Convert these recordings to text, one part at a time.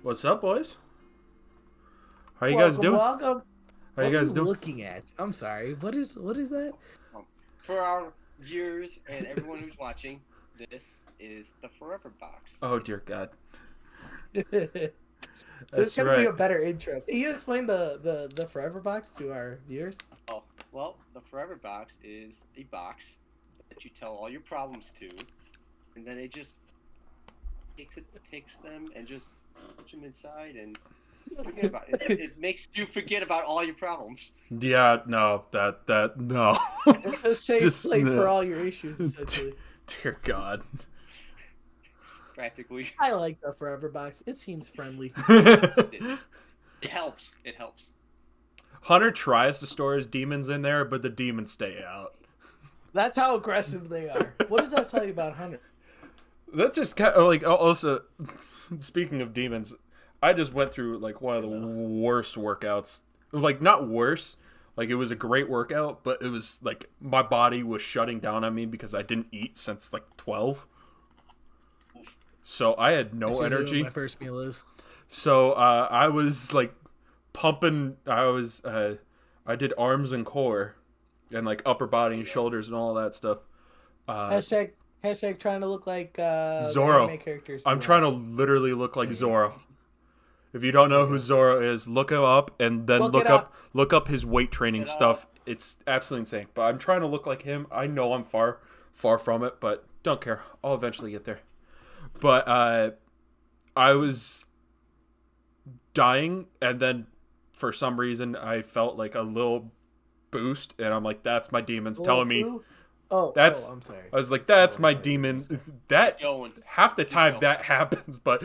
What's up, boys? How you guys doing? Welcome. How you What are guys you doing? looking at? I'm sorry. What is that? For our viewers and everyone who's watching, this is the Forever Box. Oh dear God. This That's gonna be a right. better intro. Can you explain the Forever Box to our viewers? Oh, well, the Forever Box is a box that you tell all your problems to, and then it just takes them and just puts them inside and forget about it. It makes you forget about all your problems. Yeah, no, no. It's a safe Just place no. for all your issues, essentially. Dear God. Practically, I like the Forever Box. It seems friendly. it helps. It helps. Hunter tries to store his demons in there, but the demons stay out. That's how aggressive they are. What does that tell you about Hunter? That just kind of like also. Speaking of demons, I just went through like one of the worst workouts. Like not worse, like it was a great workout, but it was like my body was shutting down on me because I didn't eat since like 12. So I had no energy. My first meal is. So I was like pumping. I did arms and core, and like upper body and shoulders and all that stuff. Hashtag trying to look like Zorro. anime characters. I'm trying to literally look like Zorro. If you don't know who Zorro is, look him up and then look up his weight training stuff. It's absolutely insane. But I'm trying to look like him. I know I'm far from it, but don't care. I'll eventually get there. But I was dying, and then for some reason I felt like a little boost, and I'm like, that's my demons telling me. I'm sorry. I was like, that's my demon. That half the time that happens, but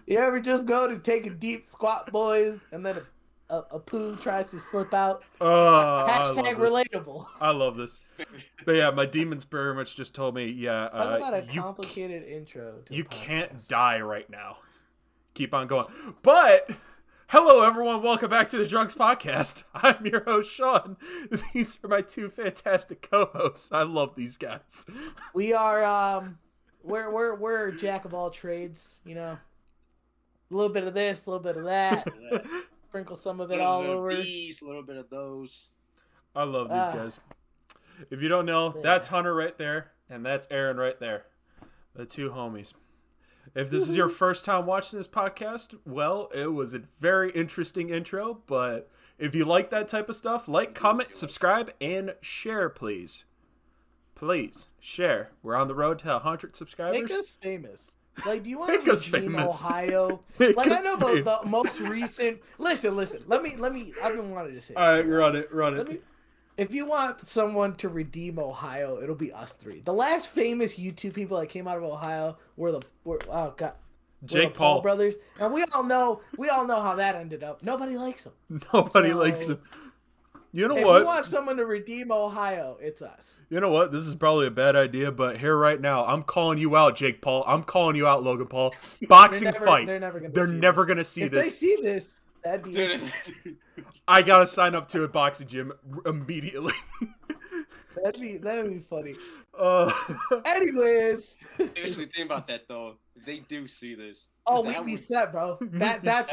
you ever just go to take a deep squat, boys, and then a poo tries to slip out? Hashtag relatable. I love this. But yeah, my demons very much just told me, Talk about a complicated intro. You can't die right now. Keep on going. But hello, everyone. Welcome back to the Drunks podcast. I'm your host, Sean. These are my two fantastic co-hosts. I love these guys. We are we're jack of all trades. You know, a little bit of this, a little bit of that. Sprinkle some of it all over. These, a little bit of those. I love these guys. If you don't know, that's Hunter right there, and that's Aaron right there. The two homies. If this is your first time watching this podcast, well, it was a very interesting intro, but if you like that type of stuff, like, comment, subscribe, and share, please. Please, share. We're on the road to 100 subscribers. Make us famous. Like, do you want to redeem Ohio? Like, I know the most recent... Listen. Let me... I've been wanting to say... All right, run it. If you want someone to redeem Ohio, it'll be us three. The last famous YouTube people that came out of Ohio were Jake Paul brothers, and we all know how that ended up. Nobody likes them. Nobody likes them. You know if what? If you want someone to redeem Ohio, it's us. You know what? This is probably a bad idea, but here right now, I'm calling you out, Jake Paul. I'm calling you out, Logan Paul. Boxing fight. They're never going to see this. If they see this, that'd be I gotta sign up to a boxing gym immediately. that'd be funny. Anyways, Seriously, think about that though. If they do see this, we'd be set, bro. That's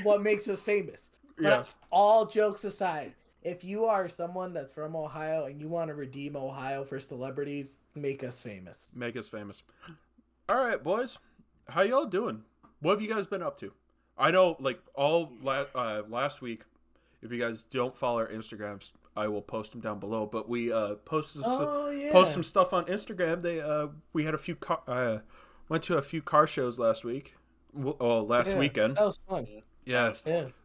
what makes us famous. But yeah. All jokes aside, if you are someone that's from Ohio and you want to redeem Ohio for celebrities, make us famous. Make us famous. All right, boys. How y'all doing? What have you guys been up to? I know, like, last week, if you guys don't follow our Instagrams, I will post them down below. But we posted some stuff on Instagram. We had went to a few car shows last week. Weekend. That was fun. Yeah.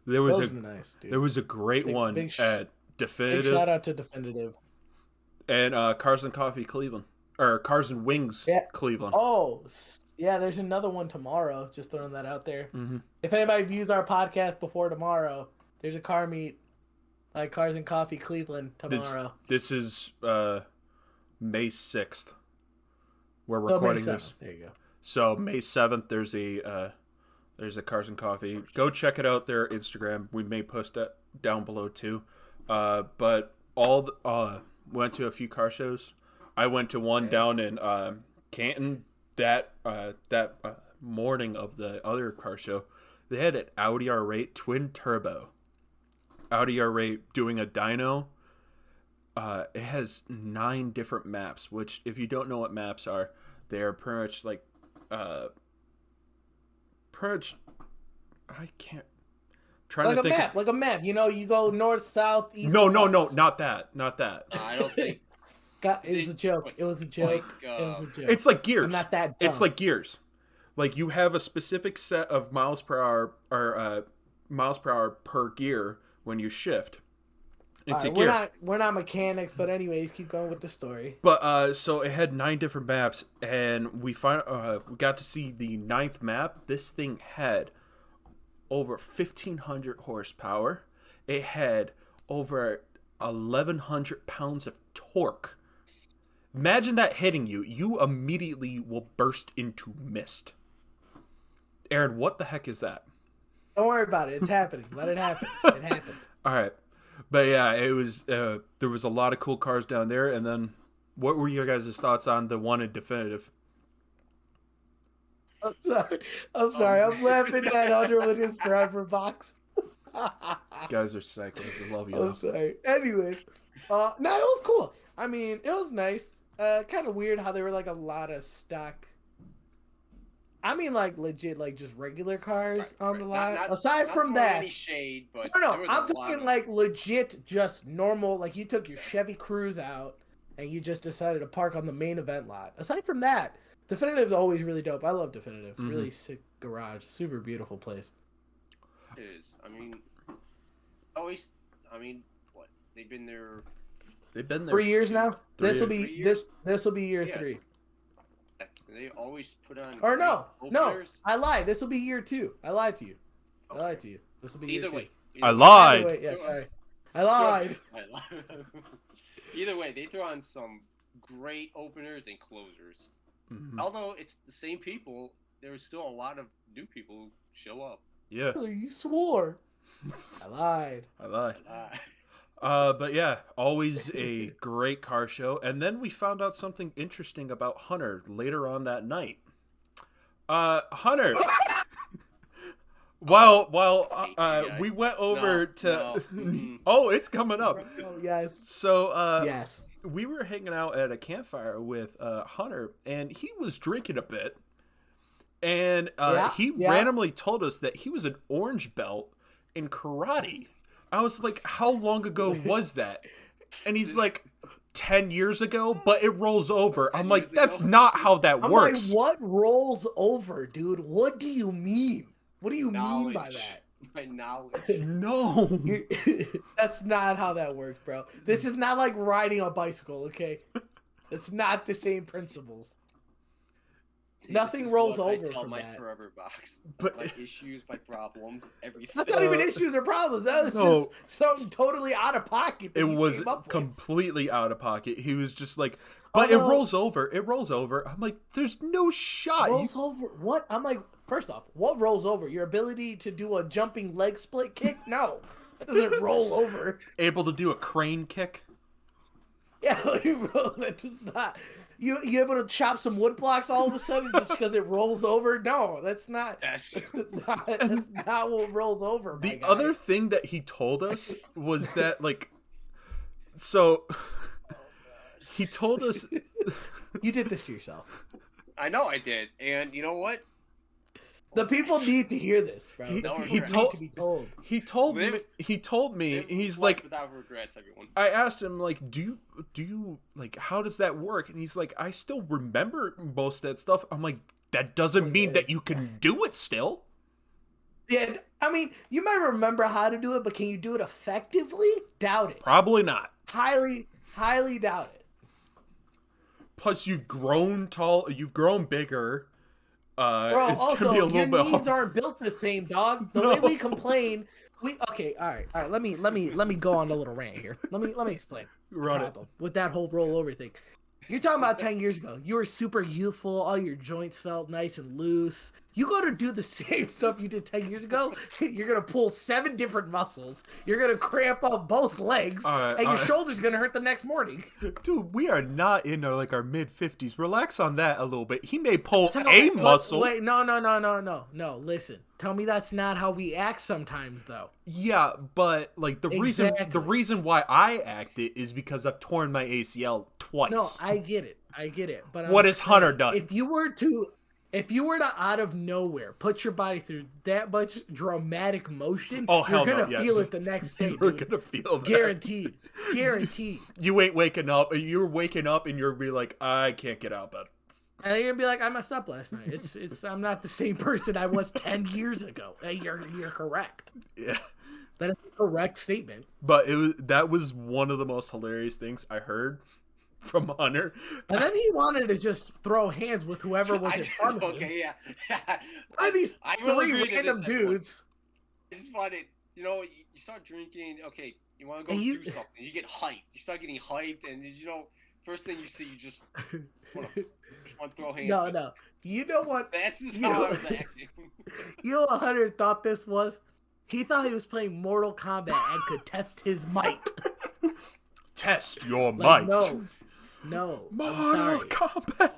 There was a great one at Definitive. Big shout out to Definitive. And Cars and Coffee Cleveland. Or Cars and Wings Cleveland. Oh, yeah, there's another one tomorrow. Just throwing that out there. Mm-hmm. If anybody views our podcast before tomorrow, there's a car meet like Cars and Coffee Cleveland tomorrow. This is May 6th. We're recording this. There you go. So May 7th, there's a Cars and Coffee. Go check it out. Their Instagram. We may post that down below too. But went to a few car shows. I went to one down in Canton. That morning of the other car show, they had an Audi R8 twin turbo. Audi R8 doing a dyno. It has 9 different maps, which if you don't know what maps are, they are pretty much like I can't trying like to a think map, like a map. You know, you go north, south, east. No, west. not that. I don't think It was a joke. It was a joke. It was a joke. It's like gears. I'm not that dumb. It's like gears. Like you have a specific set of miles per hour or miles per hour per gear when you shift into gear. We're not mechanics, but anyways, keep going with the story. But so it had 9 different maps, and we got to see the 9th map. This thing had over 1,500 horsepower. It had over 1,100 pounds of torque. Imagine that hitting you. You immediately will burst into mist. Aaron, what the heck is that? Don't worry about it. It's happening. Let it happen. It happened. All right. But yeah, it was there was a lot of cool cars down there. And then what were your guys' thoughts on the one in definitive? I'm sorry. I'm laughing at Hunter with his forever box. Guys are psychos. I love you. I'm sorry. Anyways, no, it was cool. I mean, it was nice. Kind of weird how there were like a lot of stock. I mean, like legit, like just regular cars on the lot. Aside from that, any shade, but no, I'm talking like legit, just normal. Like you took your Chevy Cruze out and you just decided to park on the main event lot. Aside from that, Definitive's always really dope. I love Definitive. Mm-hmm. Really sick garage. Super beautiful place. It is. I mean, always. I mean, what? They've been there 3 years now. This will be this will be year 3. They always put on. Or no, openers. I lied. This will be year 2. I lied to you. Okay. I lied to you. This will be year 2. I lied. Either way, yeah, sorry. I lied. Either way, they throw on some great openers and closers. Mm-hmm. Although it's the same people, there was still a lot of new people who show up. Yeah. You swore. I lied. I lied. But yeah, always a great car show. And then we found out something interesting about Hunter later on that night. Hunter, while we went over to, oh, it's coming up. Oh, yes. So yes, we were hanging out at a campfire with Hunter, and he was drinking a bit, and he randomly told us that he was an orange belt in karate. I was like, how long ago was that? And he's like, 10 years ago, but it rolls over. I'm like, that's not how that works. Like, what rolls over, dude? What do you mean? What do you mean by that? My knowledge. No. That's not how that works, bro. This is not like riding a bicycle, okay? It's not the same principles. See, nothing rolls over I tell from my that. Forever box. But my issues, my problems, everything. That's not even issues or problems. That was just something totally out of pocket. It was completely out of pocket. He was just like, but it rolls over. It rolls over. I'm like, there's no shot. Rolls over? What? I'm like, first off, what rolls over? Your ability to do a jumping leg split kick? No. That doesn't roll over. Able to do a crane kick? Yeah, that does not. You able to chop some wood blocks all of a sudden just because it rolls over? No, that's not. That's not what rolls over. The other thing that he told us was that, like, so he told us you did this to yourself. I know I did, and you know what? The people need to hear this, bro. He told to be told. He told me. He's like, without regrets, everyone. I asked him, like, do you like, how does that work? And he's like, I still remember most of that stuff. I'm like, that doesn't mean that you can do it still. Yeah, I mean, you might remember how to do it, but can you do it effectively? Doubt it. Probably not. Highly doubt it. Plus, you've grown tall. You've grown bigger. Bro, it's also, gonna be a little your bit knees aren't built the same, dog. The way we complain, all right. Let me go on a little rant here. Let me explain. Run it with that whole rollover thing. You're talking about 10 years ago. You were super youthful. All your joints felt nice and loose. You go to do the same stuff you did 10 years ago, you're going to pull 7 different muscles. You're going to cramp up both legs, and your shoulder's going to hurt the next morning. Dude, we are not in our mid-50s. Relax on that a little bit. He may pull a muscle. Wait, no. Listen, tell me that's not how we act sometimes, though. Yeah, but like the reason why I act it is because I've torn my ACL twice. No, I get it. But what has Hunter done? If you were to out of nowhere put your body through that much dramatic motion, you're gonna feel it the next day. You're gonna feel that. Guaranteed. You ain't waking up. You're waking up and you're be like, I can't get out of bed. And you're gonna be like, I messed up last night. It's I'm not the same person I was 10 years ago. You're correct. Yeah. That is a correct statement. But that was one of the most hilarious things I heard from Hunter. And then he wanted to just throw hands with whoever was in front of him. Okay, yeah. These 3 random dudes. It's funny. You know, you start drinking, okay, you want to go do something. You get hyped. You start getting hyped, and, you know, first thing you see, you just want to throw hands. No. You know what? That's just how I was acting. You know what Hunter thought this was? He thought he was playing Mortal Kombat and could test his might. Test your might. No. Mortal Kombat.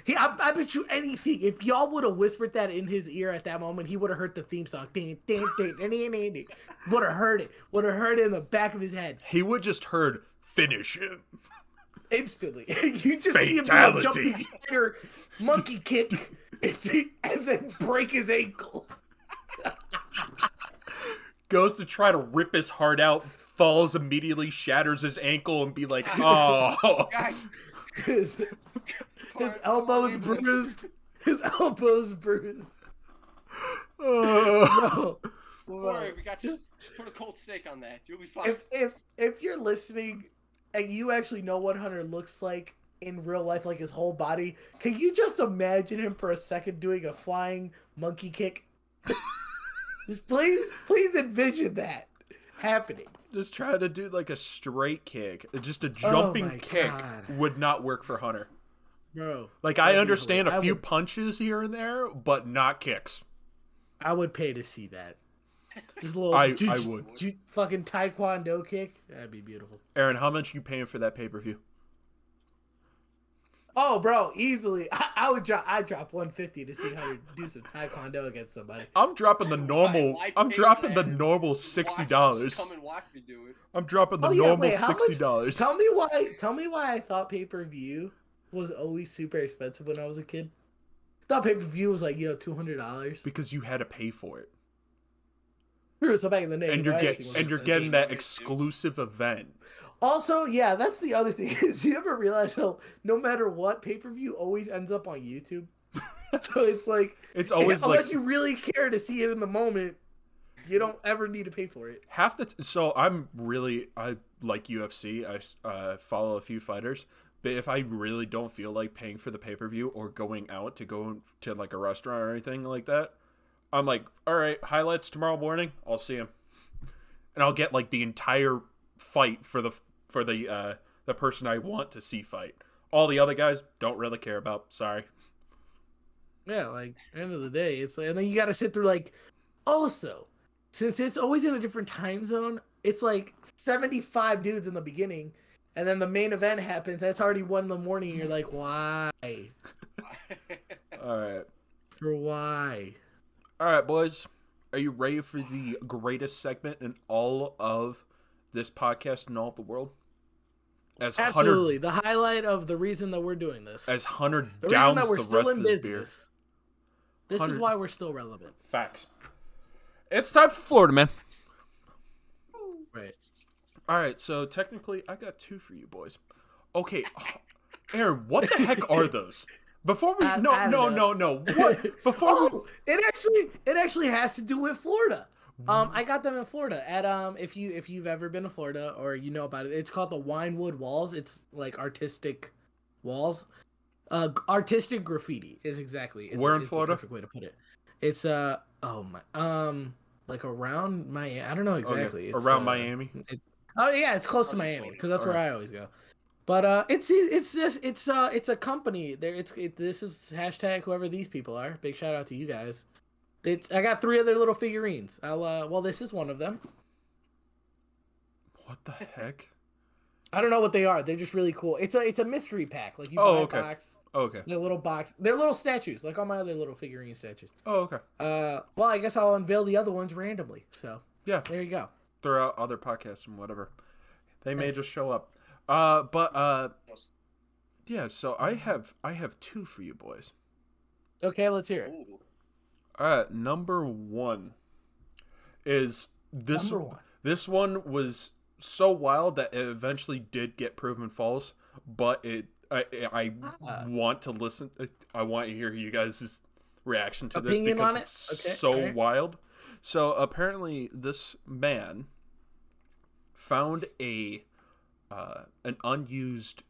I bet you anything. If y'all would have whispered that in his ear at that moment, he would have heard the theme song. Would have heard it. Would have heard it in the back of his head. He would just heard finish him. Instantly. You just see him do a jumping spider monkey kick and then break his ankle. Goes to try to rip his heart out, falls immediately, shatters his ankle, and be like, oh. His elbow's bruised. His elbow's bruised. No. Don't worry, we got just put a cold steak on that. You'll be fine. If you're listening and you actually know what Hunter looks like in real life, like his whole body, can you just imagine him for a second doing a flying monkey kick? Just please envision that happening. Just try to do like a straight kick. Just a jumping kick would not work for Hunter. Bro. Like, I understand a few punches here and there, but not kicks. I would pay to see that. Just a little I would. Fucking taekwondo kick. That'd be beautiful. Aaron, how much are you paying for that pay-per-view? Oh, bro, easily. I'd drop $150 to see how to do some taekwondo against somebody. I'm dropping the normal. I'm dropping the normal $60. Come and watch me do it. I'm dropping the normal $60. Tell me why I thought pay-per-view was always super expensive when I was a kid. I thought pay-per-view was like, $200. Because you had to pay for it. True. So back in the day, and you're getting that exclusive event. Also, yeah, that's the other thing. Is you ever realize how no matter what, pay-per-view always ends up on YouTube? So it's like, it's always unless you really care to see it in the moment, you don't ever need to pay for it. So I like UFC. I follow a few fighters, but if I really don't feel like paying for the pay-per-view or going out to go to like a restaurant or anything like that, I'm like, all right, highlights tomorrow morning. I'll see him, and I'll get like the entire fight for the person I want to see fight. All the other guys don't really care about. Sorry. Yeah, like end of the day, it's like, and then you got to sit through like, also, since it's always in a different time zone, it's like 75 dudes in the beginning, and then the main event happens. And it's already 1 a.m. And you're like, why? All right. For why? All right, boys. Are you ready for the greatest segment in all of this podcast in all of the world? Absolutely. The highlight of the reason that we're doing this. As Hunter downs the rest of his beer. This is why we're still relevant. Facts. It's time for Florida, man. Right. All right, so technically, I got 2 for you boys. Okay, Aaron, what the heck are those? Before we no. What? Before it actually has to do with Florida. I got them in Florida at if you've ever been to Florida or you know about it, it's called the Winewood Walls. It's like artistic walls. Artistic graffiti is where in Florida? The perfect way to put it. It's like around Miami. I don't know exactly. Okay. Around Miami. Yeah, it's close to Miami because that's where I always go. But it's a company. This is hashtag whoever these people are. Big shout out to you guys. I got 3 other little figurines. Well, this is one of them. What the heck? I don't know what they are. They're just really cool. It's a mystery pack. Like you buy a box. Oh, okay. They're a little box. They're little statues, like all my other little figurine statues. Oh, okay. Well, I guess I'll unveil the other ones randomly. So yeah, there you go. Throw out other podcasts and whatever. They may just show up. Yeah. So I have 2 for you boys. Okay, let's hear it. All right, number 1 is this. Number 1. This one was so wild that it eventually did get proven false, but I want to listen. I want to hear you guys' reaction to this because it's so wild. So apparently, this man found an unused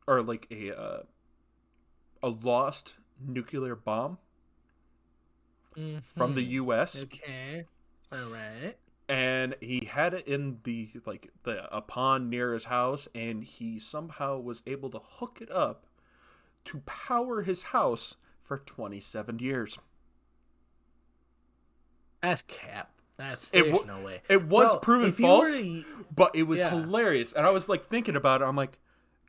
or like a lost nuclear bomb from the U.S. Okay, all right. And he had it in a pond near his house, and he somehow was able to hook it up to power his house for 27 years. That's cap. There's no way. It was proven false, but it was hilarious. And I was like thinking about it. I'm like,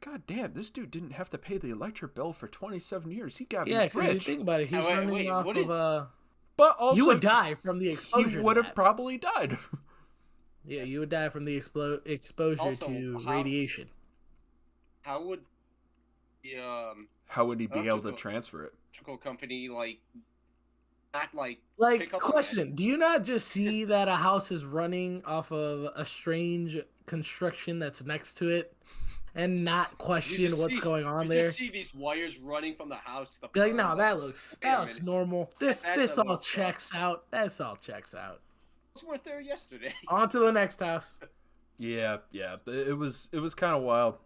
God damn, this dude didn't have to pay the electric bill for 27 years. He got rich. Yeah, you think about it. He's running off of But also, you would die from the exposure. He would have probably died. Yeah, you would die from the exposure also, to radiation. How would the how would he be able to transfer it? Electrical company not question? Do you not just see that a house is running off of a strange construction that's next to it, and not question what's going on there? You just see these wires running from the house. To the Be like, no, that looks normal. This all checks out. This all checks out. I weren't there yesterday. On to the next house. Yeah. It was kind of wild.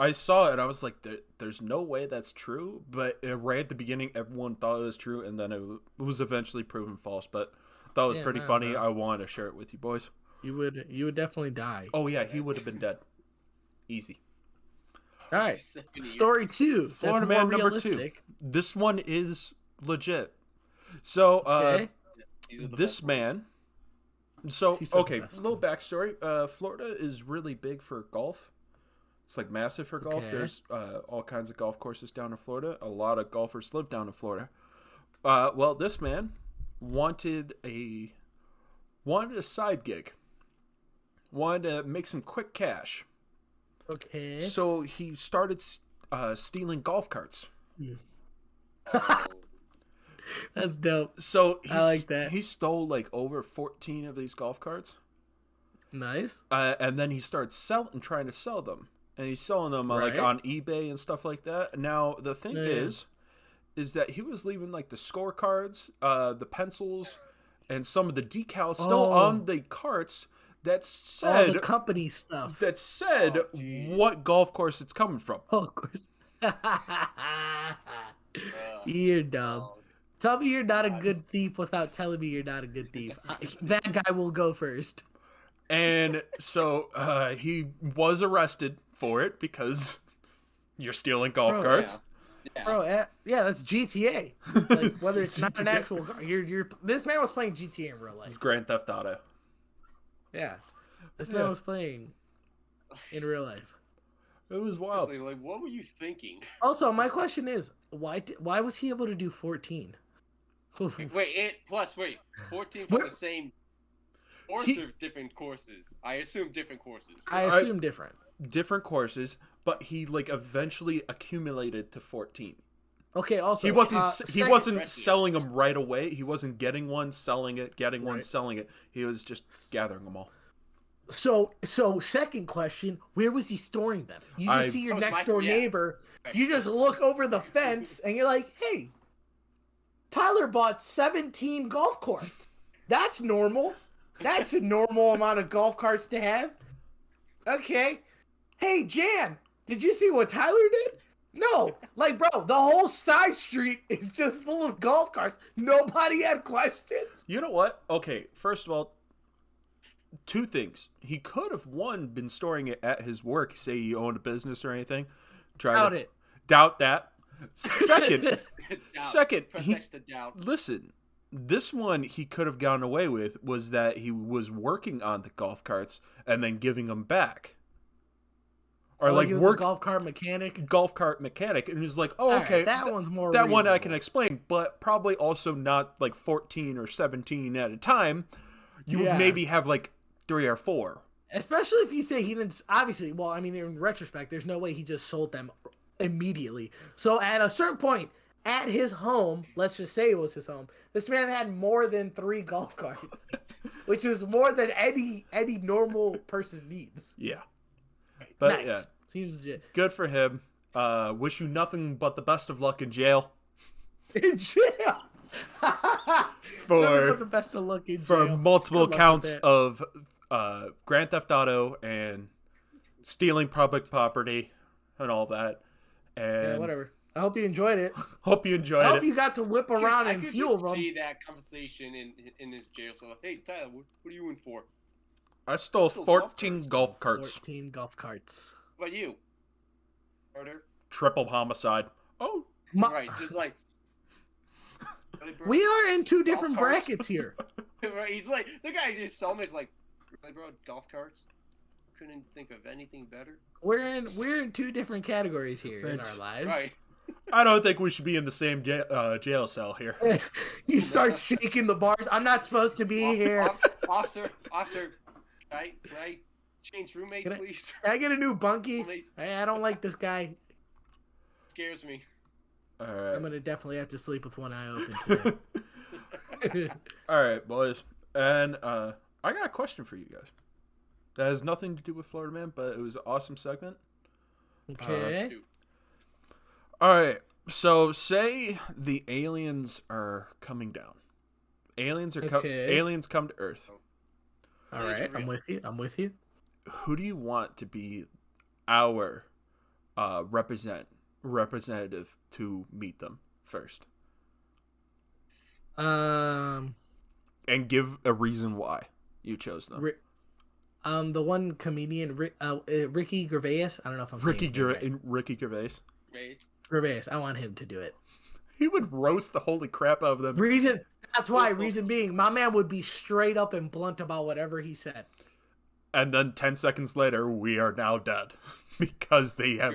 I saw it and I was like, there's no way that's true. But right at the beginning, everyone thought it was true, and then it was eventually proven false. But that was pretty funny. I wanted to share it with you boys. You would definitely die. Oh yeah, he would have been dead. Easy. All right. Story 2. Florida man number 2. This one is legit. So this man. So, okay, a little backstory. Florida is really big for golf. It's like massive for golf. There's all kinds of golf courses down in Florida. A lot of golfers live down in Florida. Well, this man wanted a side gig. Wanted to make some quick cash. Okay. So he started stealing golf carts. That's dope. So I like that. He stole like over 14 of these golf carts. Nice. And then he started trying to sell them. And he's selling them like on eBay and stuff like that. Now the thing is that he was leaving like the scorecards, the pencils, and some of the decals still on the carts that said all the company stuff. That said what golf course it's coming from. Oh, of course. You're dumb. Tell me you're not a good thief without telling me you're not a good thief. That guy will go first. And so he was arrested for it because you're stealing golf carts. Yeah. Bro, that's GTA. Like, whether it's not an actual car, this man was playing GTA in real life. It's Grand Theft Auto. Yeah, this man was playing in real life. It was wild. Like, what were you thinking? Also, my question is, why was he able to do 14? Wait, 14 for the same course or different courses? I assume different courses. I assume different. Different courses, but he like eventually accumulated to 14. Okay. Also, he wasn't selling them right away. He wasn't getting one, selling it, getting one, selling it. He was just gathering them all. So second question, where was he storing them? You just see your next door neighbor. You just look over the fence and you're like, hey, Tyler bought 17 golf carts. That's normal. That's a normal amount of golf carts to have. Okay. Hey, Jan, did you see what Tyler did? No. Like, bro, the whole side street is just full of golf carts. Nobody had questions. You know what? Okay, first of all, two things. He could have, one, been storing it at his work, say he owned a business or anything. Doubt that. Second, listen, this one he could have gotten away with was that he was working on the golf carts and then giving them back. Or like he was a golf cart mechanic. And he's like, oh, okay, that one's more that reasonable. one I can explain, but probably also not like 14 or 17 at a time. You would maybe have like 3 or 4. Especially if you say he didn't. Obviously, well, I mean, in retrospect, there's no way he just sold them immediately. So at a certain point, at his home, let's just say it was his home, this man had more than 3 golf carts, which is more than any normal person needs. Yeah. But nice. yeah, seems legit. Good for him. Wish you nothing but the best of luck in jail. In jail. For the best of luck in jail. For multiple counts of Grand Theft Auto and stealing public property and all that. And yeah, whatever. I hope you enjoyed it. I hope you got to whip around and fuel them. I could see that conversation in his jail. So, hey, Tyler, what are you in for? I stole 14 golf carts. 14 golf carts. What about you? Murder? Triple homicide. Oh. Right, just like... We are in 2 different brackets here. Right, he's like... The guy just saw me, he's like, really, bro, golf carts? Couldn't think of anything better? We're in 2 different categories here in our lives. Right. I don't think we should be in the same jail cell here. You start shaking the bars. I'm not supposed to be here. Officer... Can I change roommates, please? Can I get a new bunkie? Hey, I don't like this guy. Scares me. All right. I'm gonna definitely have to sleep with one eye open today. All right, boys. And I got a question for you guys. That has nothing to do with Florida Man, but it was an awesome segment. Okay. All right. So say the aliens are coming down. Aliens come to Earth. All right, I'm with you. Who do you want to be our representative to meet them first? And give a reason why you chose them. The one comedian, Ricky Gervais. I don't know if I'm saying it right. Ricky Gervais. Gervais. I want him to do it. He would roast the holy crap out of them. That's why. Reason being, my man would be straight up and blunt about whatever he said. And then 10 seconds later, we are now dead because they have.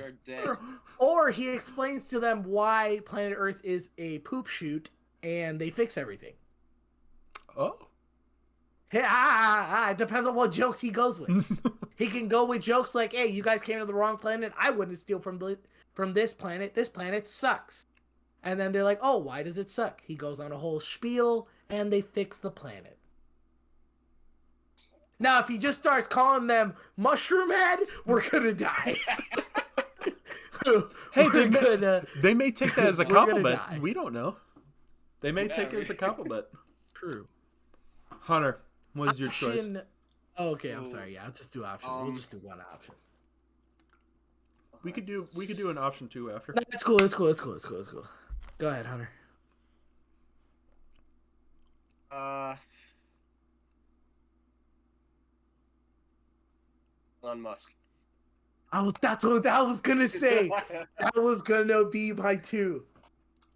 Or he explains to them why planet Earth is a poop shoot, and they fix everything. Oh. It depends on what jokes he goes with. He can go with jokes like, "Hey, you guys came to the wrong planet. I wouldn't steal from this planet. This planet sucks." And then they're like, "Oh, why does it suck?" He goes on a whole spiel, and they fix the planet. Now, if he just starts calling them mushroom head, we're gonna die. Hey, they may take that as a compliment. We don't know. They may take it as a compliment. True. Hunter, what is your choice? Oh, okay, I'm sorry. Yeah, I'll just do option. We'll just do one option. We could do an option 2 after. No, it's cool. Go ahead, Hunter. Elon Musk. That's what I was gonna say. That was gonna be my 2.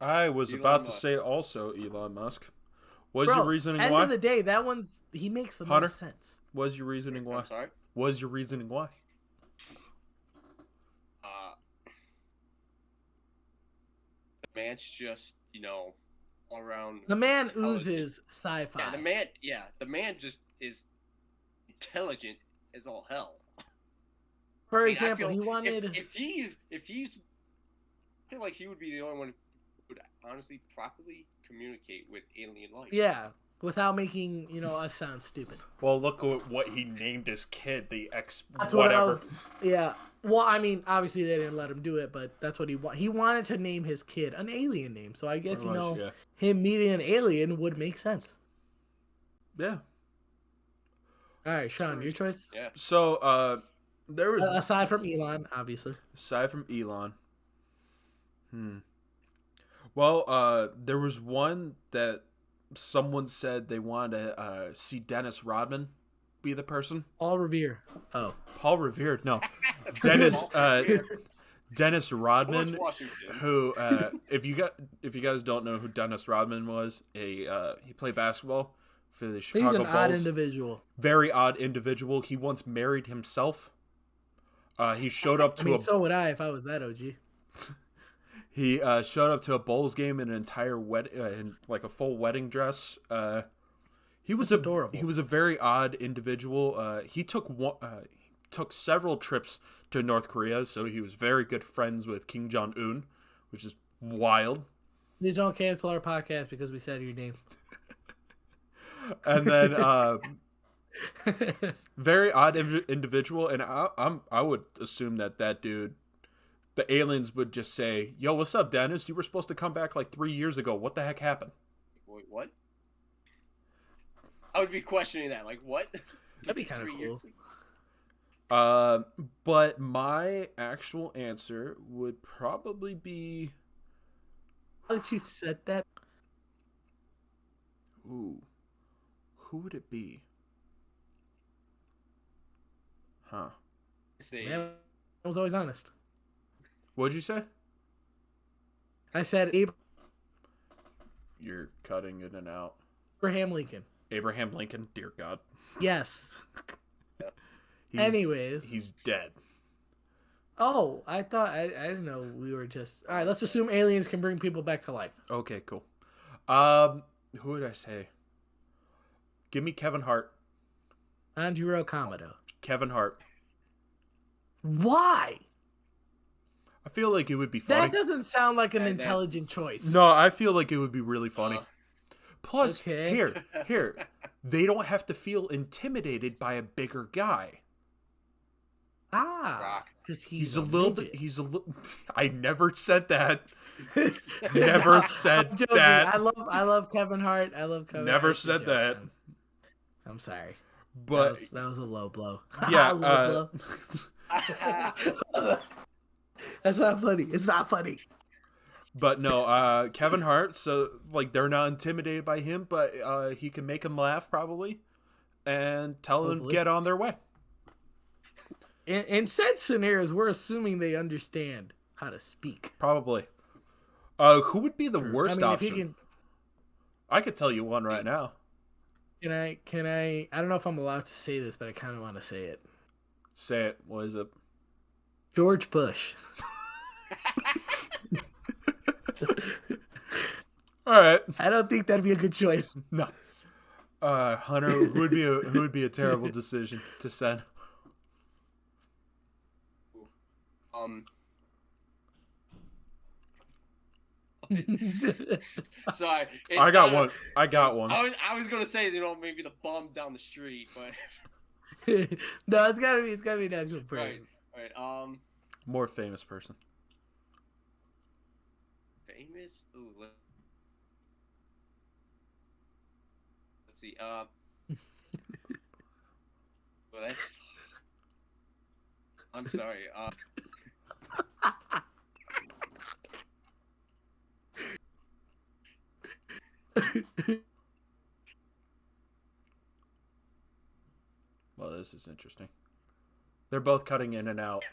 I was about to say also Elon Musk. What's your reasoning why? At the end of the day, he makes the most sense. What's your reasoning why? I'm sorry? What's your reasoning why? The man's just, all around. The man oozes sci-fi. Yeah, the man just is intelligent as all hell. For example, he wanted. If he's, I feel like he would be the only one who would honestly properly communicate with alien life. Yeah, without making us sound stupid. Well, look at what he named his kid, the That's whatever. Yeah. Well, I mean, obviously they didn't let him do it, but that's what he wanted to name his kid an alien name. So I guess him meeting an alien would make sense. Yeah. All right, Sean, your choice. Yeah. So, there was aside from Elon, obviously. Aside from Elon. Well, there was one that someone said they wanted to see Dennis Rodman, be the person? Paul Revere. Oh, Paul Revere. No, Dennis Rodman. George Washington. Who, if you guys don't know who Dennis Rodman was, he played basketball for the Chicago he's an Bulls. odd individual. Very odd individual. He once married himself. He showed up to so would I if I was that OG. He showed up to a Bulls game in an entire in like a full wedding dress. He was adorable. He was a very odd individual. He took several trips to North Korea, so he was very good friends with Kim Jong-un, which is wild. Please don't cancel our podcast because we said your name. And then very odd individual, and I would assume that dude, the aliens would just say, "Yo, what's up, Dennis? You were supposed to come back like 3 years ago. What the heck happened?" Wait, what? I would be questioning that. Like, what? That'd be kind of cool. But my actual answer would probably be. How did you set that? Ooh, who would it be? Huh? Man, I was always honest. What'd you say? I said You're cutting in and out. Abraham Lincoln. Abraham Lincoln, dear God. Yes. Anyways. He's dead. Oh, I thought, I didn't know we were just... All right, let's assume aliens can bring people back to life. Okay, cool. Who would I say? Give me Kevin Hart. Andrew Komodo. Kevin Hart. Why? I feel like it would be funny. That doesn't sound like an intelligent choice. No, I feel like it would be really funny. Plus, okay. here, they don't have to feel intimidated by a bigger guy. Because he's a little bit. I never said that. Never said that. I love Kevin Hart. I love Kevin. Never said that. I'm sorry, but that was a low blow. Yeah, low blow. That's not funny. It's not funny. But no, Kevin Hart. So like, they're not intimidated by him, but he can make them laugh probably, and tell them to get on their way. In said scenarios, we're assuming they understand how to speak. Probably. Who would be the worst option? If you can, I could tell you one right now. Can I? I don't know if I'm allowed to say this, but I kind of want to say it. Say it. What is it? George Bush. All right. I don't think that'd be a good choice. No. Hunter, who would be a terrible decision to send? Sorry. I got one. I was gonna say, maybe the bum down the street, but no, it's gotta be an actual person. Right. More famous person. Famous? Ooh, let's see. Well, that's. I'm sorry. Well, this is interesting. They're both cutting in and out.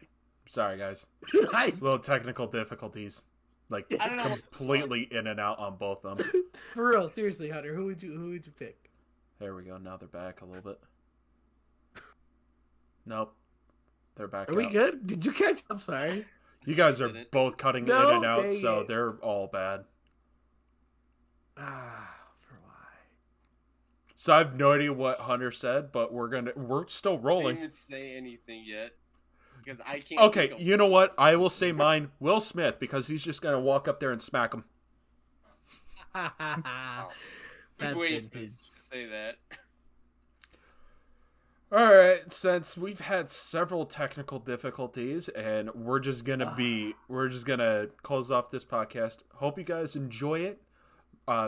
Sorry, guys. Little technical difficulties. Like, completely in and out on both of them. For real, seriously, Hunter, who would you pick? There we go. Now they're back a little bit. Nope. They're back Are we good? Did you catch? I'm sorry. You guys are both cutting in and out, so they're all bad. For why? So I have no idea what Hunter said, but we're still rolling. I didn't even say anything yet because I can't. Okay, you know what? I will say mine, Will Smith, because he's just gonna walk up there and smack him. That's waiting vintage. to say that. All right, since we've had several technical difficulties, and we're just gonna close off this podcast. Hope you guys enjoy it.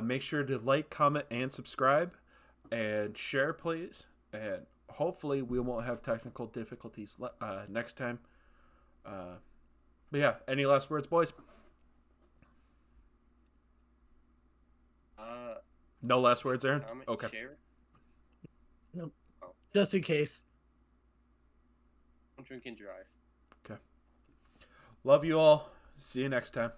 Make sure to like, comment, and subscribe, and share, please. And hopefully, we won't have technical difficulties next time. But yeah, any last words, boys? No last words, Aaron. Comment, Okay. Share. Nope. Just in case. Don't drink and drive. Okay. Love you all. See you next time.